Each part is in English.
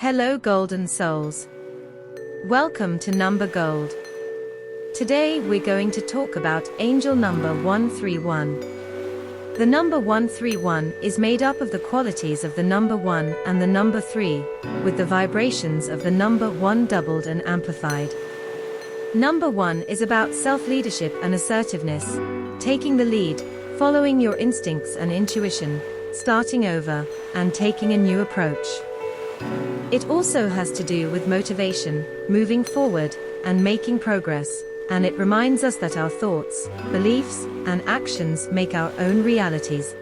Hello golden souls. Welcome to Number Gold. Today we're going to talk about angel number 131. The number 131 is made up of the qualities of the number 1 and the number 3, with the vibrations of the number 1 doubled and amplified. Number 1 is about self-leadership and assertiveness, taking the lead, following your instincts and intuition, starting over, and taking a new approach. It also has to do with motivation, moving forward, and making progress, and it reminds us that our thoughts, beliefs, and actions make our own realities.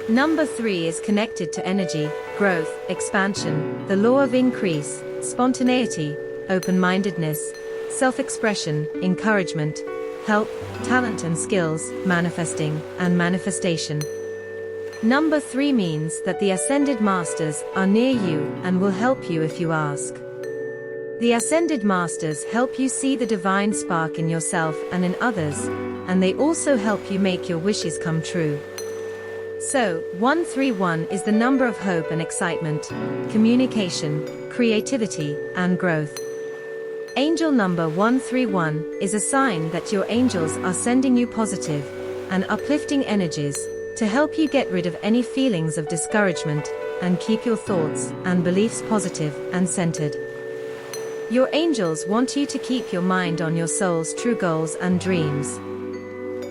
Number 3 is connected to energy, growth, expansion, the law of increase, spontaneity, open-mindedness, self-expression, encouragement, help, talent and skills, manifesting, and manifestation. Number 3 means that the Ascended Masters are near you and will help you if you ask. The Ascended Masters help you see the divine spark in yourself and in others, and they also help you make your wishes come true. So, 131 is the number of hope and excitement, communication, creativity, and growth. Angel number 131 is a sign that your angels are sending you positive and uplifting energies to help you get rid of any feelings of discouragement and keep your thoughts and beliefs positive and centered. Your angels want you to keep your mind on your soul's true goals and dreams.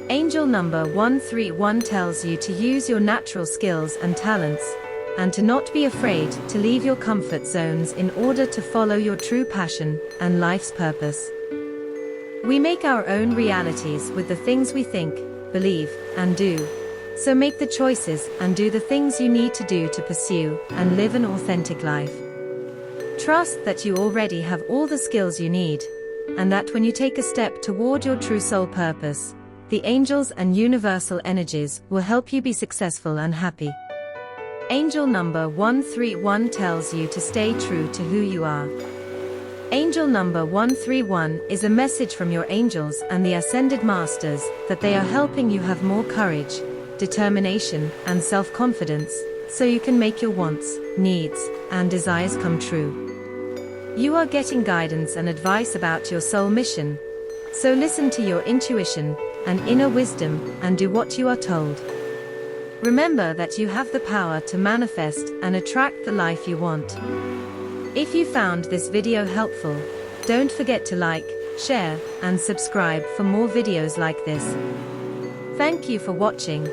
Angel number 131 tells you to use your natural skills and talents, and to not be afraid to leave your comfort zones in order to follow your true passion and life's purpose. We make our own realities with the things we think, believe, and do. So make the choices and do the things you need to do to pursue and live an authentic life. Trust that you already have all the skills you need, and that when you take a step toward your true soul purpose, the angels and universal energies will help you be successful and happy. Angel number 131 tells you to stay true to who you are. Angel number 131 is a message from your angels and the Ascended Masters that they are helping you have more courage, determination, and self-confidence, so you can make your wants, needs, and desires come true. You are getting guidance and advice about your soul mission, so listen to your intuition and inner wisdom and do what you are told. Remember that you have the power to manifest and attract the life you want. If you found this video helpful, don't forget to like, share, and subscribe for more videos like this. Thank you for watching.